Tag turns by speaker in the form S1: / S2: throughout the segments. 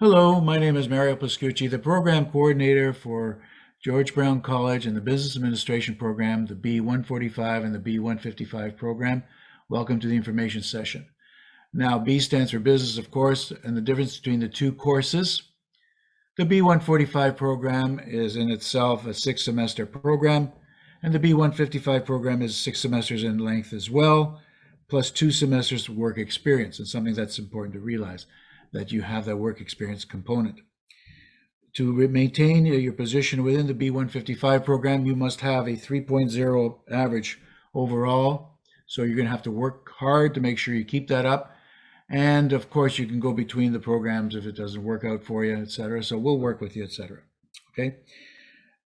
S1: Hello, my name is Mario Pascucci, the program coordinator for George Brown College and the Business Administration program, the B145 and the B155 program. Welcome to the information session. Now, B stands for business, of course, and the difference between the two courses. The B145 program is in itself a 6-semester program, and the B155 program is 6 semesters in length as well, plus 2 semesters of work experience, and something that's important to realize, that you have that work experience component. To maintain your position within the B155 program, you must have a 3.0 average overall. So you're going to have to work hard to make sure you keep that up. And of course, you can go between the programs if it doesn't work out for you, etc. So we'll work with you, etc. Okay.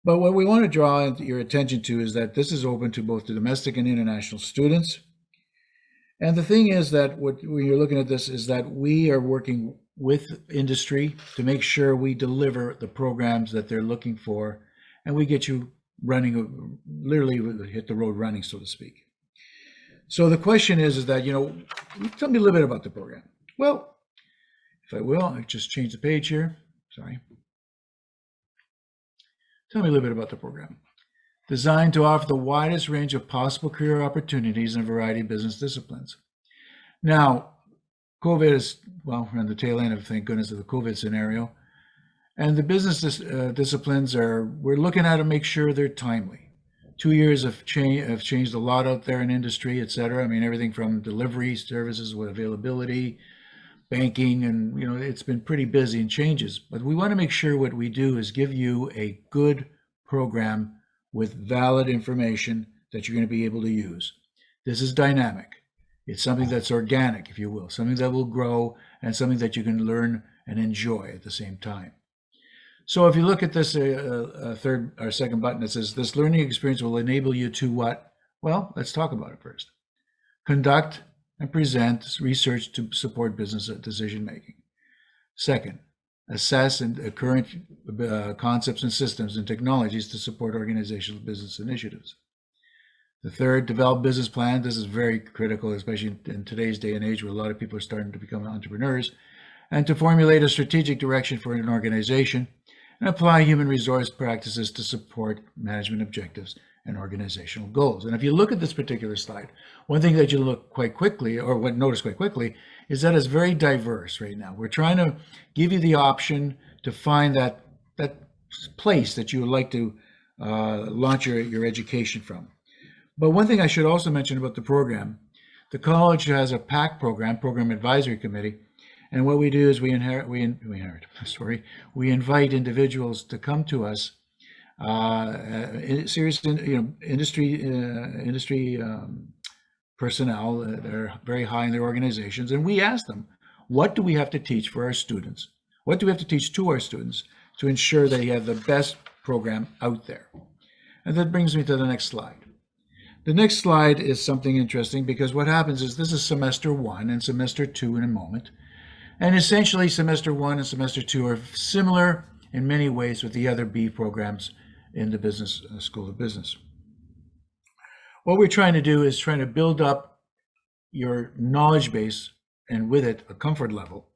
S1: But what we want to draw your attention to is that this is open to both the domestic and international students. And the thing is that when you're looking at this is that we are working with industry to make sure we deliver the programs that they're looking for, and we get you running, literally hit the road running, so to speak. So the question is that, tell me a little bit about the program. Well, if I will, I just change the page here. Sorry. Tell me a little bit about the program. Designed to offer the widest range of possible career opportunities in a variety of business disciplines. Now, COVID is, well, we're on the tail end of, thank goodness, of the COVID scenario. And the business disciplines we're looking at to make sure they're timely. 2 years have changed a lot out there in industry, et cetera. I mean, everything from delivery services with availability, banking, and, it's been pretty busy and changes. But we want to make sure what we do is give you a good program with valid information that you're going to be able to use. This is dynamic. It's something that's organic, if you will, something that will grow and something that you can learn and enjoy at the same time. So if you look at this third or second button, it says this learning experience will enable you to what? Well, let's talk about it first. Conduct and present research to support business decision making. Second, assess current concepts and systems and technologies to support organizational business initiatives. The third, develop business plan. This is very critical, especially in today's day and age where a lot of people are starting to become entrepreneurs, and to formulate a strategic direction for an organization and apply human resource practices to support management objectives and organizational goals. And if you look at this particular slide, one thing that you look quite quickly, or what notice quite quickly, is that it's very diverse right now. We're trying to give you the option to find that place that you would like to launch your education from. But one thing I should also mention about the program, the college has a PAC program, Program Advisory Committee, and what we do is we invite individuals to come to us, serious industry personnel that are very high in their organizations, and we ask them, what do we have to teach for our students? What do we have to teach to our students to ensure they have the best program out there? And that brings me to the next slide. The next slide is something interesting because what happens is this is semester 1 and semester 2 in a moment. And essentially semester 1 and semester 2 are similar in many ways with the other B programs in the business School of Business. What we're trying to do is trying to build up your knowledge base and with it a comfort level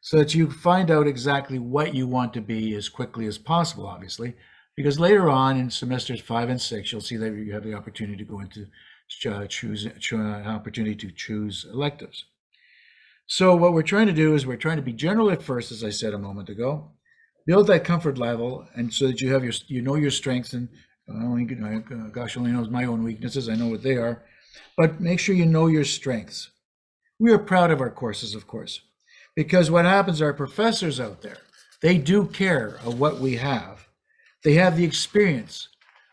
S1: so that you find out exactly what you want to be as quickly as possible, obviously, because later on in semesters 5 and 6, you'll see that you have the opportunity to go into choose electives. So what we're trying to do is we're trying to be general at first, as I said a moment ago, build that comfort level, and so that you have your strengths, and gosh only knows my own weaknesses. I know what they are, but make sure you know your strengths. We are proud of our courses, of course, because what happens, our professors out there, they do care of what we have. They have the experience.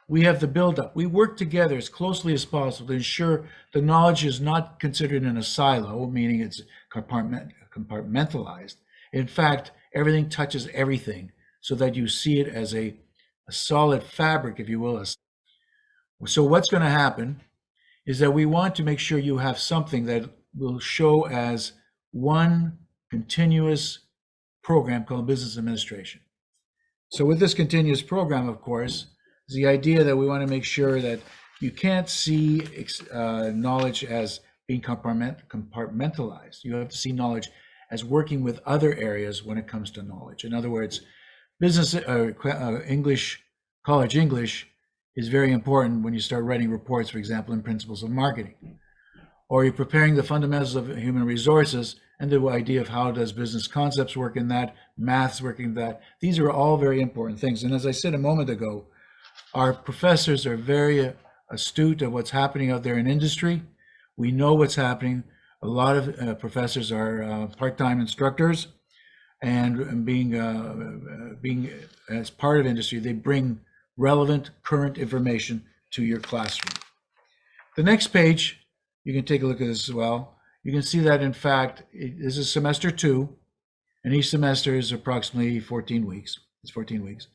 S1: We have the buildup. We work together as closely as possible to ensure the knowledge is not considered in a silo, meaning it's compartmentalized. In fact, everything touches everything so that you see it as a solid fabric, if you will. So what's going to happen is that we want to make sure you have something that will show as one continuous program called business administration. So with this continuous program, of course, is the idea that we want to make sure that you can't see knowledge as being compartmentalized. You have to see knowledge as working with other areas when it comes to knowledge. In other words, business English, college English is very important when you start writing reports, for example, in principles of marketing, or you're preparing the fundamentals of human resources and the idea of how does business concepts work in that, maths work in that. These are all very important things. And as I said a moment ago, our professors are very astute at what's happening out there in industry. We know what's happening. A lot of professors are part-time instructors, and being as part of industry, they bring relevant current information to your classroom. The next page, you can take a look at this as well. You can see that in fact, this is semester 2, and each semester is approximately 14 weeks. It's 14 weeks.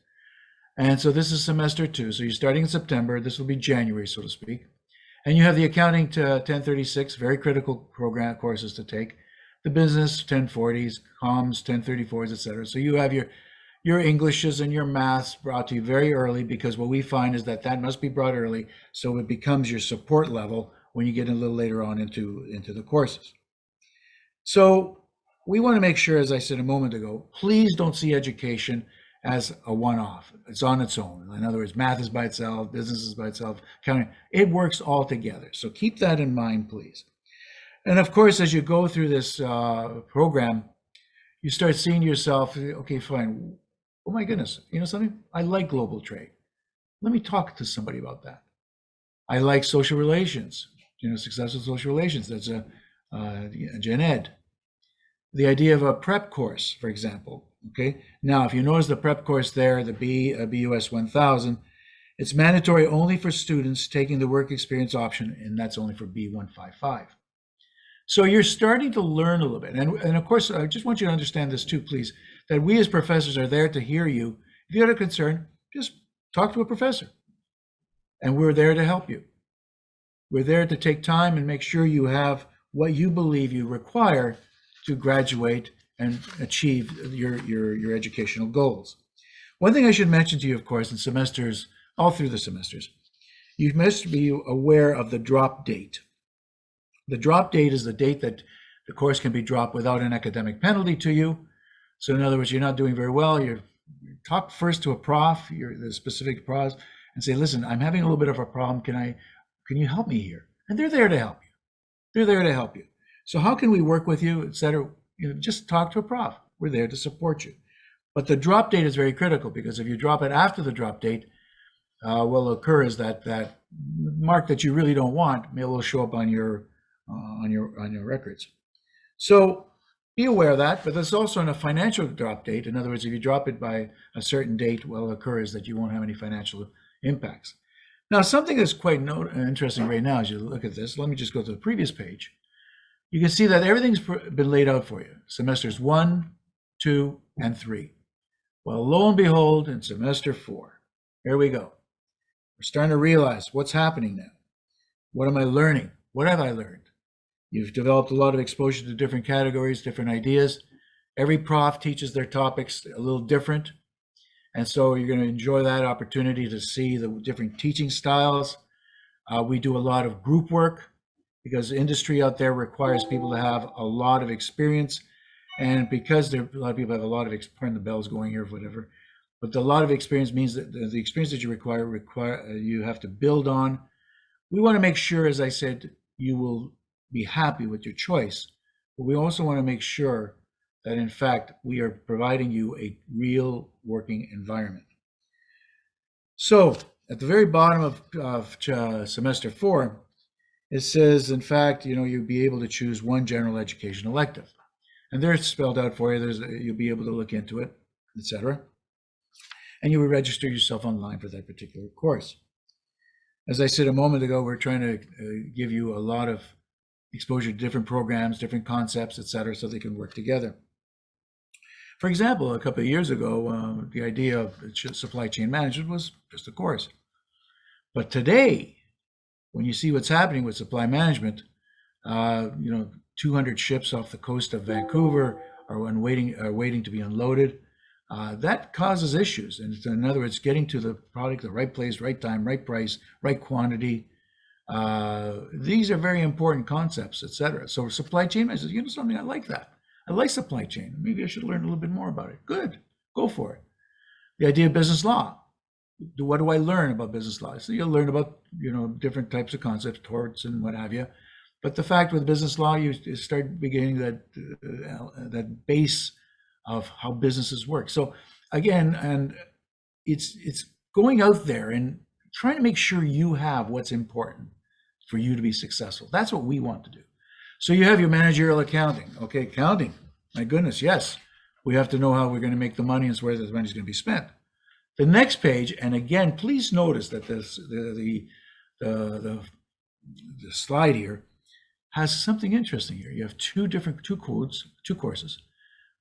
S1: And so this is semester 2. So you're starting in September. This will be January, so to speak. And you have the accounting to 1036, very critical program courses to take. The business 1040s, comms 1034s, etc. So you have your Englishes and your maths brought to you very early, because what we find is that must be brought early, so it becomes your support level when you get a little later on into the courses. So we want to make sure, as I said a moment ago, please don't see education as a one-off. It's on its own. In other words, math is by itself, business is by itself, accounting. It works all together. So keep that in mind, please. And of course, as you go through this program, you start seeing yourself, okay, fine. Oh my goodness, you know something? I like global trade. Let me talk to somebody about that. I like social relations, successful social relations. That's a gen ed. The idea of a prep course, for example. Okay. Now, if you notice the prep course there, the BUS 1000, it's mandatory only for students taking the work experience option, and that's only for B155. So you're starting to learn a little bit. And of course, I just want you to understand this too, please, that we as professors are there to hear you. If you have a concern, just talk to a professor. And we're there to help you. We're there to take time and make sure you have what you believe you require to graduate and achieve your educational goals. One thing I should mention to you, of course, in semesters, all through the semesters, you must be aware of the drop date. The drop date is the date that the course can be dropped without an academic penalty to you. So in other words, you're not doing very well, you talk first to a prof, the specific prof, and say, listen, I'm having a little bit of a problem. Can you help me here? And they're there to help you. They're there to help you. So how can we work with you, et cetera? Just talk to a prof. We're there to support you. But the drop date is very critical, because if you drop it after the drop date, what will occur is that mark that you really don't want will show up on your records. So be aware of that, but there's also a financial drop date. In other words, if you drop it by a certain date, what will occur is that you won't have any financial impacts. Now, something that's quite interesting right now as you look at this, let me just go to the previous page. You can see that everything's been laid out for you. Semesters 1, 2, and 3. Well, lo and behold, in semester 4, here we go. We're starting to realize what's happening now. What am I learning? What have I learned? You've developed a lot of exposure to different categories, different ideas. Every prof teaches their topics a little different. And so you're going to enjoy that opportunity to see the different teaching styles. We do a lot of group work, because the industry out there requires people to have a lot of experience. And because a lot of people have a lot of experience, pardon the bells going here, whatever, but a lot of experience means that the experience that you require you have to build on. We want to make sure, as I said, you will be happy with your choice, but we also want to make sure that in fact we are providing you a real working environment. So at the very bottom of semester 4, it says, in fact, you'll be able to choose one general education elective. And there it's spelled out for you. You'll be able to look into it, etc. And you will register yourself online for that particular course. As I said a moment ago, we're trying to give you a lot of exposure to different programs, different concepts, etc., so they can work together. For example, a couple of years ago, the idea of supply chain management was just a course. But today, when you see what's happening with supply management, 200 ships off the coast of Vancouver are waiting to be unloaded. That causes issues. And in other words, getting to the product, the right place, right time, right price, right quantity. These are very important concepts, etc. So supply chain management, something, I like that. I like supply chain. Maybe I should learn a little bit more about it. Good, go for it. The idea of business law. What do I learn about business law? So you'll learn about, different types of concepts, torts and what have you. But the fact with business law, you start beginning that base of how businesses work. So again, and it's going out there and trying to make sure you have what's important for you to be successful. That's what we want to do. So you have your managerial accounting. Okay, accounting. My goodness, yes. We have to know how we're going to make the money and where the money is going to be spent. The next page, and again, please notice that the slide here has something interesting here. You have two courses.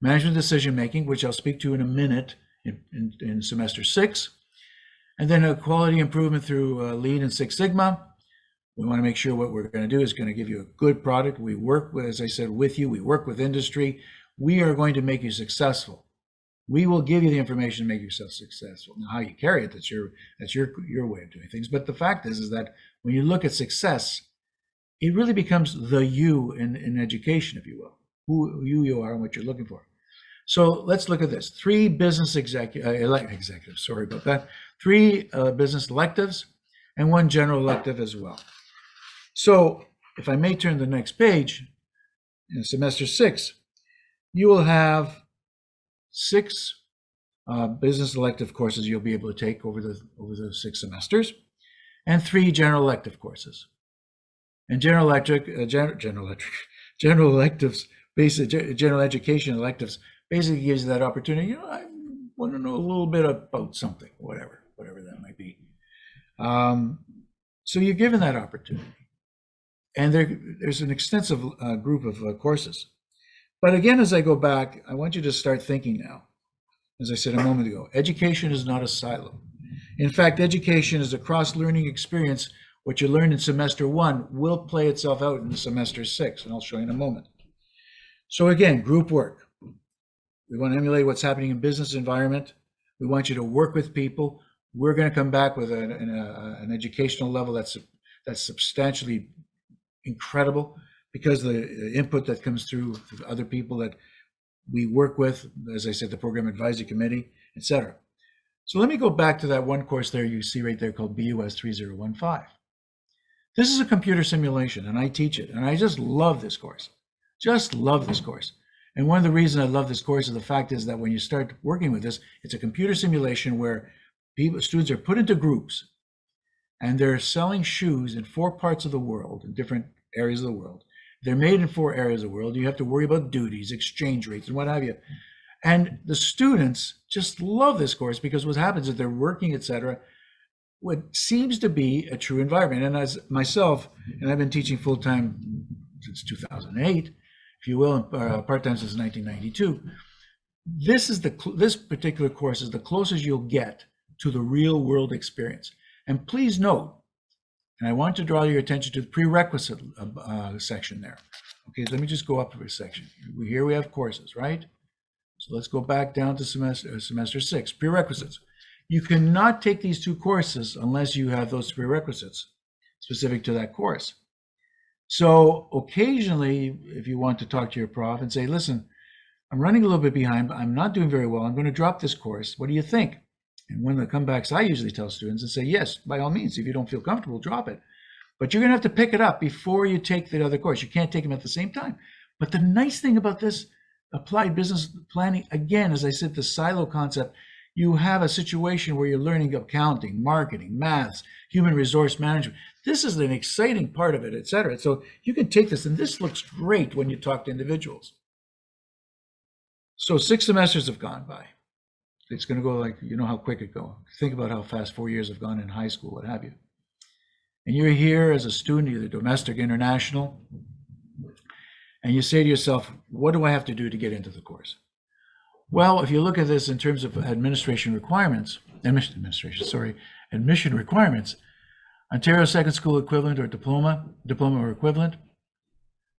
S1: Management decision making, which I'll speak to in a minute in semester 6. And then a quality improvement through Lean and Six Sigma. We want to make sure what we're going to do is going to give you a good product. We work with, as I said, with you. We work with industry. We are going to make you successful. We will give you the information to make yourself successful. Now, how you carry it, that's your way of doing things. But the fact is that when you look at success, it really becomes the you in education, if you will, who you are and what you're looking for. So let's look at this. 3 business executives, sorry about that. 3 business electives and 1 general elective as well. So if I may turn to the next page, in semester 6, you will have 6 business elective courses you'll be able to take over the 6 semesters, and 3 general elective courses. And general electives, basic general education electives, basically gives you that opportunity. I want to know a little bit about something, whatever that might be. So you're given that opportunity, and there's an extensive group of courses. But again, as I go back, I want you to start thinking now. As I said a moment ago, education is not a silo. In fact, education is a cross-learning experience. What you learn in semester 1 will play itself out in semester 6, and I'll show you in a moment. So again, group work. We want to emulate what's happening in business environment. We want you to work with people. We're going to come back with an educational level that's substantially incredible, because the input that comes through other people that we work with, as I said, the Program Advisory Committee, etc. So let me go back to that one course there you see right there called BUS 3015. This is a computer simulation, and I teach it, and I just love this course. Just love this course. And one of the reasons I love this course is the fact is that when you start working with this, it's a computer simulation where students are put into groups, and they're selling shoes in 4 parts of the world, in different areas of the world. They're made in 4 areas of the world. You have to worry about duties, exchange rates, and what have you. And the students just love this course because what happens is they're working, etc., what seems to be a true environment. And as myself, and I've been teaching full-time since 2008, if you will, and part-time since 1992, this particular course is the closest you'll get to the real-world experience. And please note, and I want to draw your attention to the prerequisite section there. Okay, so let me just go up to a section. Here we have courses, right? So let's go back down to semester 6, prerequisites. You cannot take these 2 courses unless you have those prerequisites specific to that course. So occasionally, if you want to talk to your prof and say, listen, I'm running a little bit behind, but I'm not doing very well. I'm going to drop this course. What do you think? And one of the comebacks I usually tell students and say, yes, by all means, if you don't feel comfortable, drop it. But you're going to have to pick it up before you take the other course. You can't take them at the same time. But the nice thing about this applied business planning, again, as I said, the silo concept, you have a situation where you're learning accounting, marketing, maths, human resource management. This is an exciting part of it, et cetera. So you can take this, and this looks great when you talk to individuals. So 6 semesters have gone by. It's going to go like, you know how quick it goes. Think about how fast 4 years have gone in high school, what have you. And you're here as a student, either domestic, international, and you say to yourself, what do I have to do to get into the course? Well, if you look at this in terms of admission requirements, Ontario Second School Equivalent or diploma or equivalent.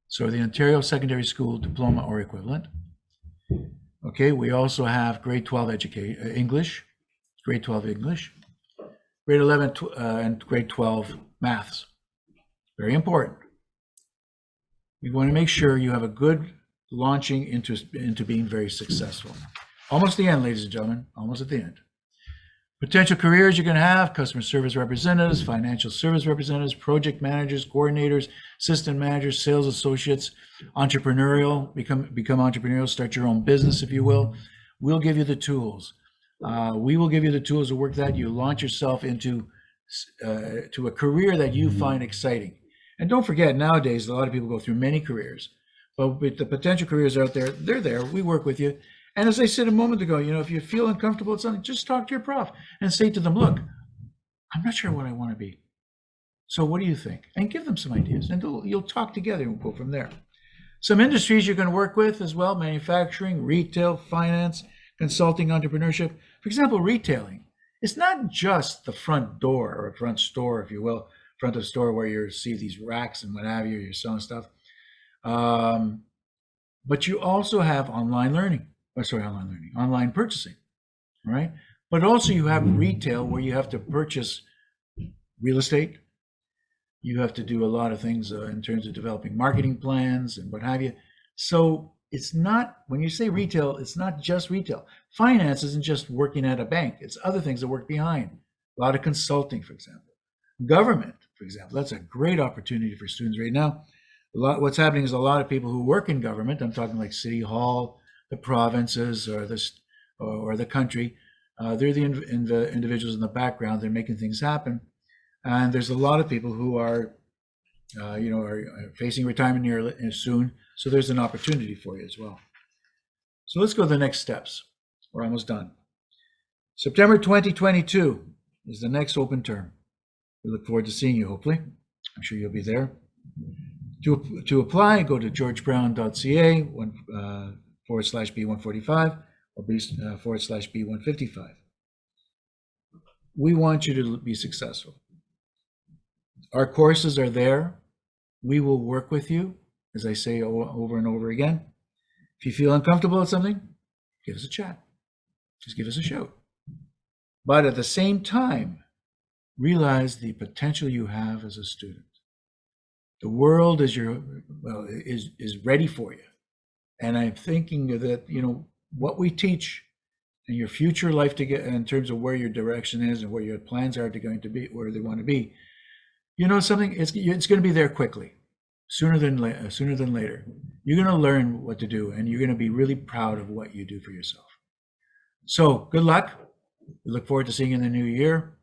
S1: So the Ontario Secondary School Diploma or equivalent. Okay, we also have grade 12 English, grade 12 English, grade 11 and grade 12 maths. Very important. You want to make sure you have a good launching into being very successful. Almost the end, ladies and gentlemen, almost at the end. Potential careers you're going to have: customer service representatives, financial service representatives, project managers, coordinators, assistant managers, sales associates, entrepreneurial, become entrepreneurial, start your own business, if you will. We'll give you the tools. We will give you the tools to work that. You launch yourself into to a career that you find exciting. And don't forget, nowadays, a lot of people go through many careers, but with the potential careers out there, they're there. We work with you. And as I said a moment ago, if you feel uncomfortable with something, just talk to your prof and say to them, look, I'm not sure what I want to be. So what do you think? And give them some ideas, and you'll talk together and we'll go from there. Some industries you're going to work with as well: manufacturing, retail, finance, consulting, entrepreneurship. For example, retailing. It's not just the front door or a front store, if you will, front of store where you see these racks and what have you, you're selling stuff. But you also have online purchasing, right? But also you have retail where you have to purchase real estate. You have to do a lot of things in terms of developing marketing plans and what have you. So it's not, when you say retail, it's not just retail. Finance isn't just working at a bank. It's other things that work behind. A lot of consulting, for example. Government, for example, that's a great opportunity for students right now. What's happening is a lot of people who work in government, I'm talking like City Hall, the provinces, or the country, they're the individuals in the background. They're making things happen. And there's a lot of people who are facing retirement soon. So there's an opportunity for you as well. So let's go to the next steps. We're almost done. September 2022 is the next open term. We look forward to seeing you, hopefully. I'm sure you'll be there. To apply, go to georgebrown.ca /B145 or /B155. We want you to be successful. Our courses are there. We will work with you, as I say over and over again. If you feel uncomfortable with something, give us a chat. Just give us a shout. But at the same time, realize the potential you have as a student. The world is ready for you. And I'm thinking that, what we teach in your future life in terms of where your direction is and where your plans are going to be, where they want to be, something, it's going to be there quickly, sooner than later. You're going to learn what to do, and you're going to be really proud of what you do for yourself. So good luck. We look forward to seeing you in the new year.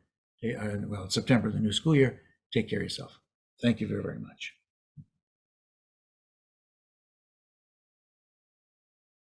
S1: September, the new school year. Take care of yourself. Thank you very, very much.